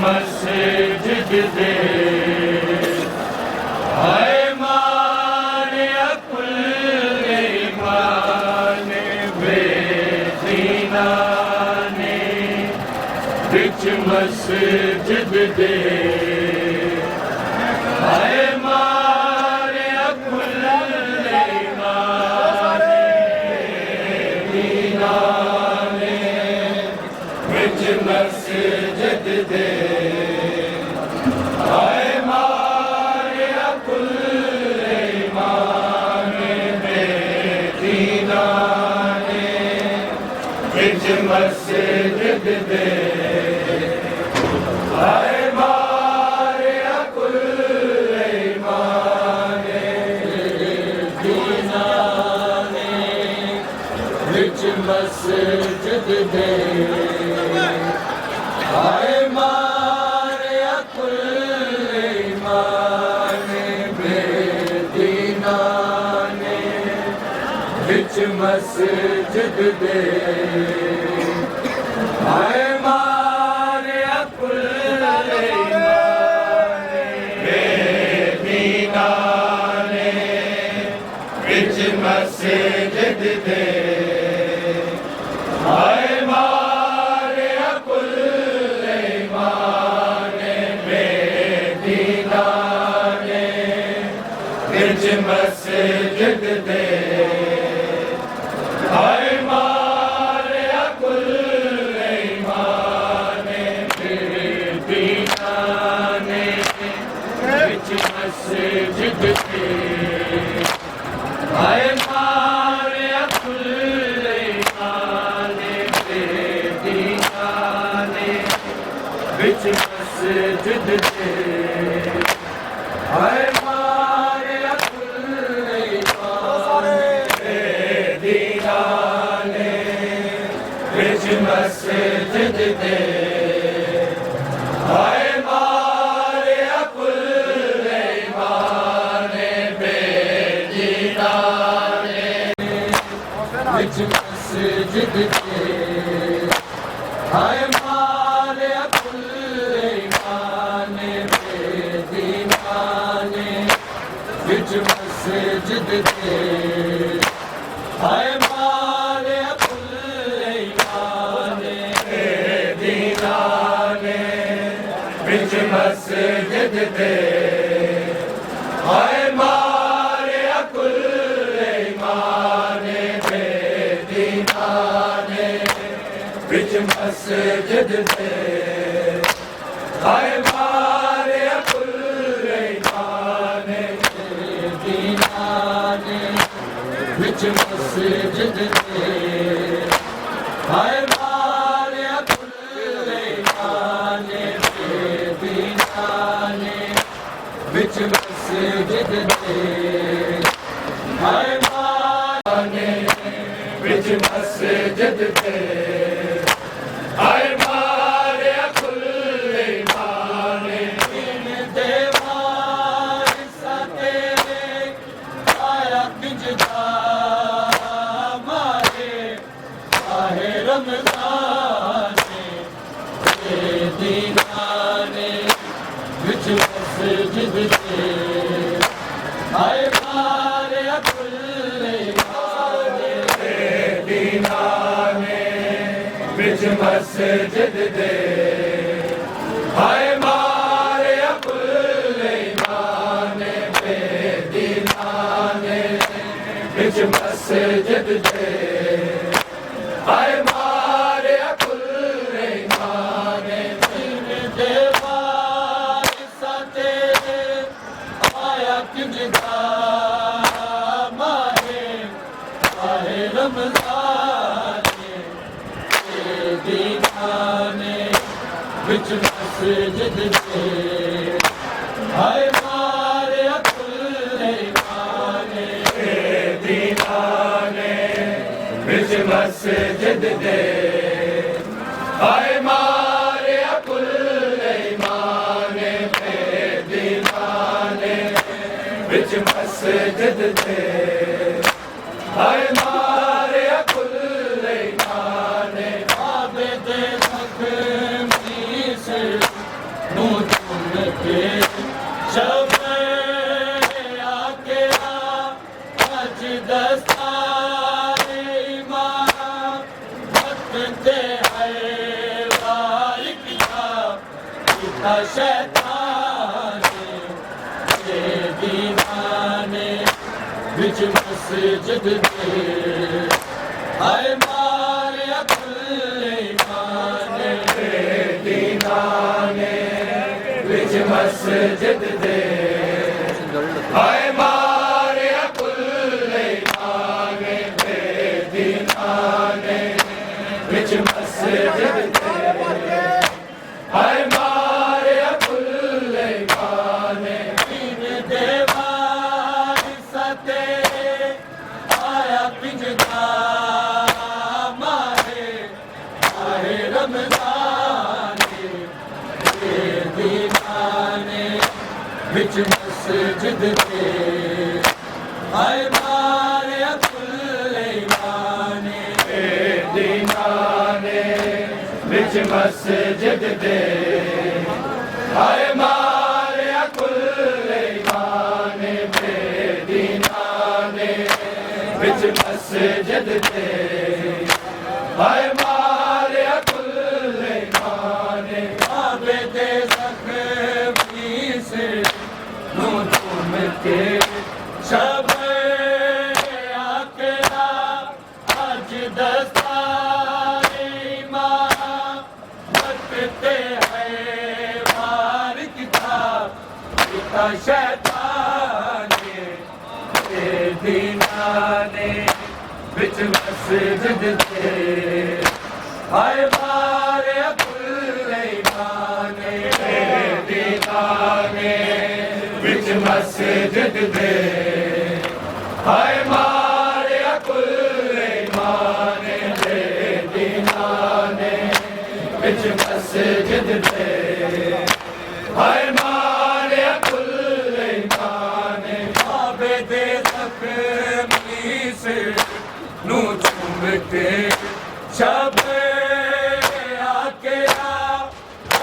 मस्जिद दे हाय मारे अकुल दीना ने विच मस्जिद दे हाय मारे अकुल दीना ने विच मस्जिद दे हाय मारे अकुल दीना ने विच मस्जिद दे हाय मारे अकुल दीना ने विच मस्जिद दे हाय मारे अकुल दीना ने विच मस्जिद दे हाय मारे अकुल ईमाने बेदीनाने विच मस्जिद दे हाय मारे अकुल ईमाने बेदीनाने विच मस्जिद दे हाय मारे अकुल ईमाने बेदीनाने विच मस्जिद दे हाय मारे अकुल ईमाने बेदीनाने विच मस्जिद दे हाय मारे अकुल ईमाने बेदीनाने विच मस्जिद दे हाय मारे अकुल ईमाने बेदीनाने विच मस्जिद दे हाय मारे अकुल ईमाने बेदीनाने विच मस्जिद दे हाय मारे अकुल ईमाने बेदीनाने विच मस्जिद दे हाय मारे अकुल ईमाने बेदीनाने विच मस्जिद दे हाय मारे अकुल ईमाने बेदीनाने विच मस्जिद दे हाय मारे विच मस्जिद दे हाय मारे अकुल ईमाने देवार सते आया किंजदा मारे आहे रमज़ाने बेदीनाने विच मस्जिद दे हाय मारे अकुल ईमाने बेदीनाने विच मस्जिद दे हाय मारे अकुल ईमाने बेदीनाने विच मस्जिद दे हाय मारे अकुल ईमाने देवार सते आया किंजदा माहे आहे रमज़ाने बेदीनाने विच मस्जिद दे हाय मारे अकुल ईमाने बेदीनाने विच मस्जिद दे हाय मारे अकुल ईमाने बेदीनाने विच मस्जिद दे हाय मारे अकुल ईमाने आबदे ज़ख़्मी से नूं चुन के शबे आके अज दस्तारे ईमान वक़्ते है वारिक का शैताने बेदीनाने विच मस्जिद दे हाय मारे अकुल ईमाने बेदीनाने विच मस्जिद दे हाय मारे अकुल ईमाने बेदीनाने विच मस्जिद दे हाय मारे अकुल ईमाने देवार सते आया किंजदा माहे आहे रमज़ाने बेदीनाने विच मस्जिद दे हाय मारे अकुल ईमाने बेदीनाने विच मस्जिद दे हाय मारे अकुल ईमाने बेदीनाने विच मस्जिद मस्जिद दे हाय मारे कुल माने काबे दे ज़ख्मी से नू तुम के शब आखिरा आज दस्तारे ईमान बरतते हैं वार किताब पिता शैतान के दीनाने बिच मस्जिद दे हाय मारे कुल माने दीनाने बिच मस्जिद दे हाय मारे कुल माने दीनाने बिच मस्जिद दे हाय मारे कुल माने काबे दे ज़ख्मी से नू चूम के शब आखिरा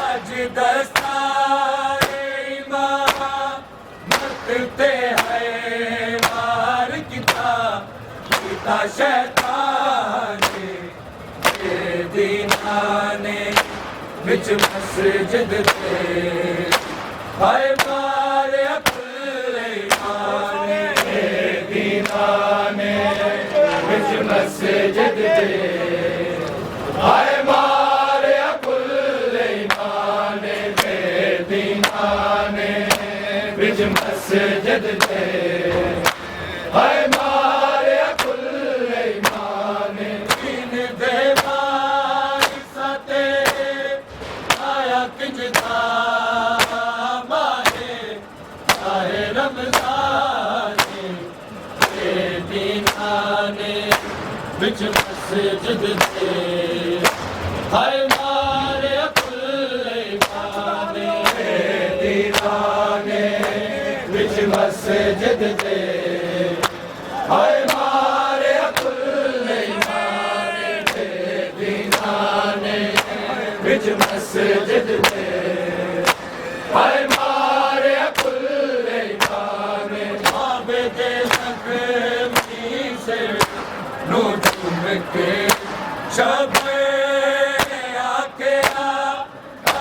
आज दस्तारे ईमान बरतते हैं वार किताब पिता शैतान के दीनाने बिच मस्जिद दे हाय मारे कुल माने दीनाने बिच मस्जिद दे हाय मारे कुल माने दीनाने बिच मस्जिद दे हाय मारे कुल माने दीन देवार सते आया किजदा माहे आए रमज़ान के दीनाने बिच मस्जिद दे हाय मारे कुल माने दीनाने बिच मस्जिद दे हाय मारे कुल माने दीनाने बिच मस्जिद दे हाय मारे कुल माने काबे दे ज़ख्मी से नू चूम के शब आखिरा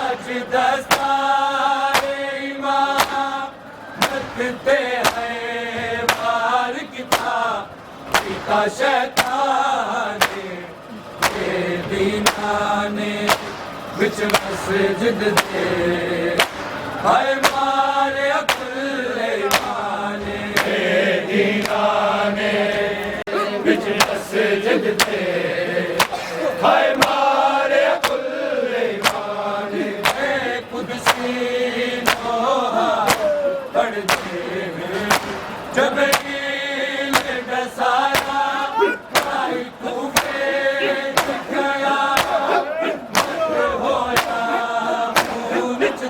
आज दस्तारे ईमान बरतते हैं वार किताब पिता शैतान के दीनाने बिच मस्जिद दे हाय मारे कुल माने दीनाने बिच मस्जिद दे हाय मारे कुल माने कुदसी नोहा पढ़ दे जबरील डसाया भाई कूफे गया होया खूनिच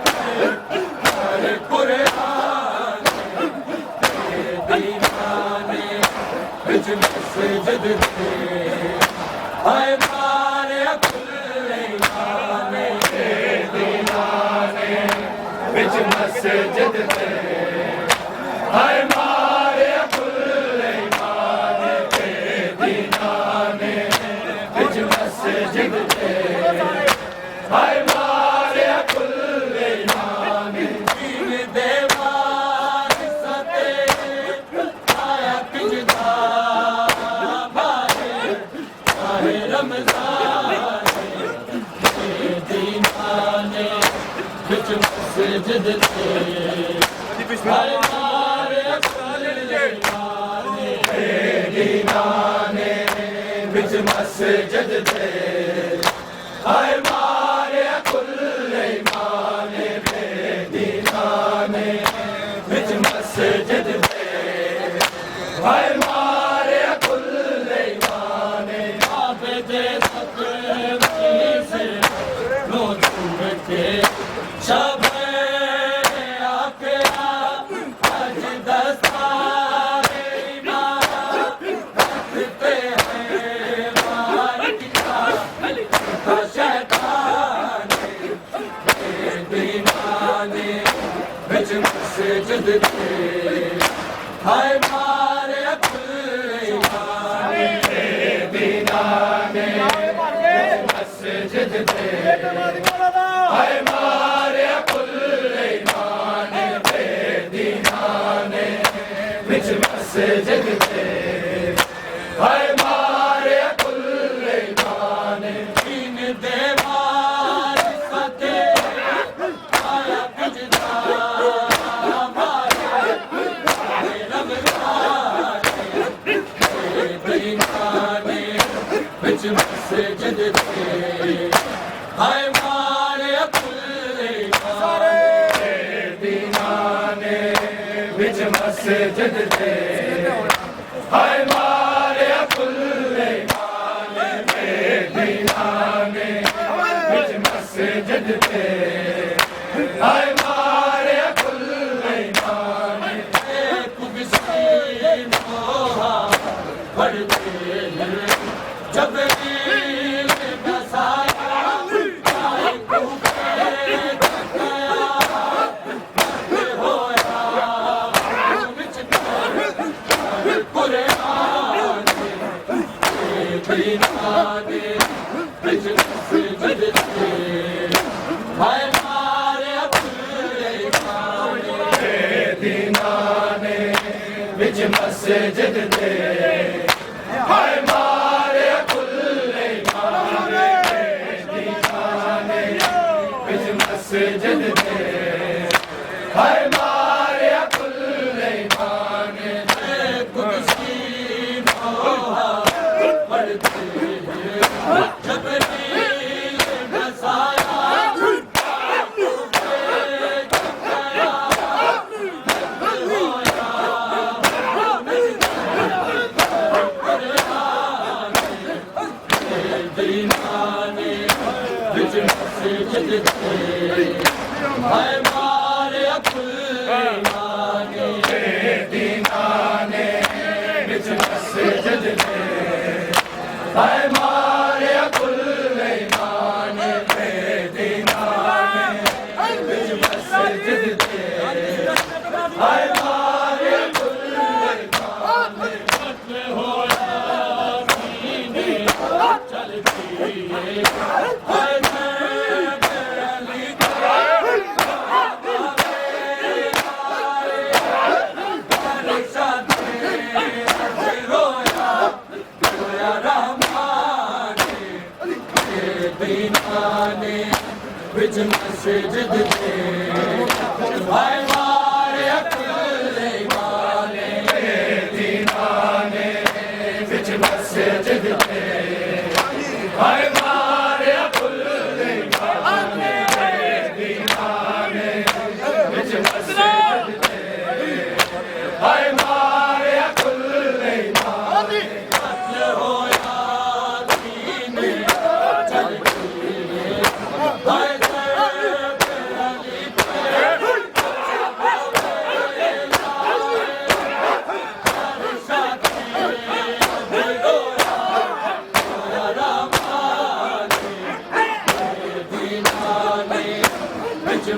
हर कुरान के दीवाने बिच मस्जिद दे हाय मारे कुल माने दीवाने बिच मस्जिद दे हाय मारे कुल माने दीवाने बिच मस्जिद दे हाय मारे कुल माने दीन देवार सते आया किजदा माहे रमज़ान के दीनाने बिच मस्जिद दे हाय मारे कुल माने दीनाने बिच मस्जिद दे हाय मारे कुल माने दीनाने बिच मस्जिद दे हाय मारे कुल माने काबे दे ज़ख्मी से नू चूम के शब आखिरा आज दस्तारे ईमान बरतते हैं वार किताब पिता शैतान के दीनाने बिच मस्जिद दे हाय मारे कुल माने हाय मारे कुल ईमान बेदीनाने बिच मस्जिद दे हाय मारे कुल ईमान दीन दे मार सते आया पुजदा हमारे रब बेदीनाने बिच मस्जिद दे हाय मारे कुल दीनाने बिच मस्जिद दे हाय मारे कुल दीनाने बिच मस्जिद दे हाय मारे कुल कुबसीन मोहा पढ़ते जब हाय मारे दीनाने बिच मस्जिद दे हाय मारे कुल दीनाने बिच मस्जिद दे हाय मारे कुल दीनाने कुदसी मोहा पढ़ते जब दीनाने बिच मस्जिद दे हाय मारे दीनाने बिच मस्जिद दे हाय मारे दीनाने बिच मस्जिद दे हाय मारे दीनाने बिच मस्जिद दे हाय मारे कुल दीनाने बिच मस्जिद दे हाय मारे कुल दीनाने बिच मस्जिद दे हाय मारे कुल दीनाने होया दीन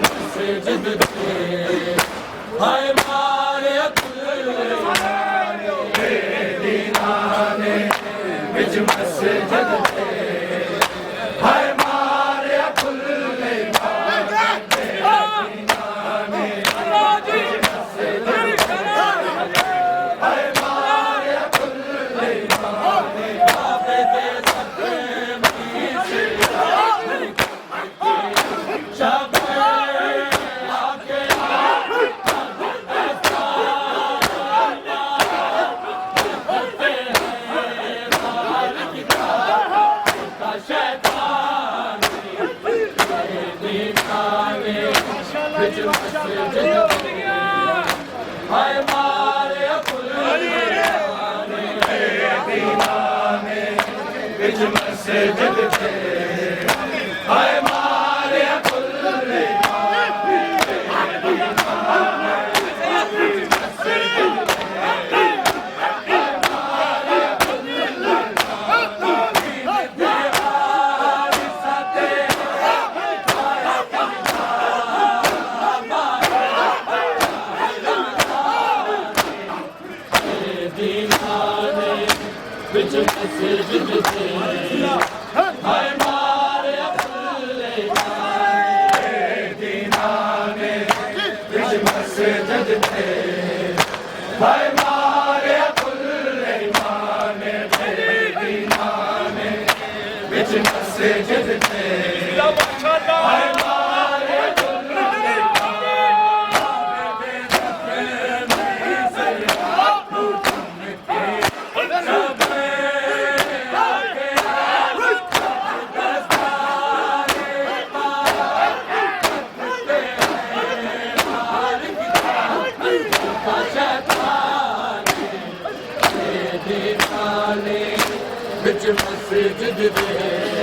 मस्जिद दे हाय मारे कुल दीनाने बिच मस्जिद दे हाय मारे कुल दीनाने बिच मस्जिद दे हाय मारे कुल दीनाने बाबे दे सके मीसे शब बिच मस्जिद दे हाय मारे कुल दीनाने बिच मस्जिद दे हाय मारे कुल बिच मस्जिद दे हाय मारे मस्जिद दे हाय मारे कुल ईमान बेईमान बिच मस्जिद दे हाय मारे कुल बिच मस्जिद दे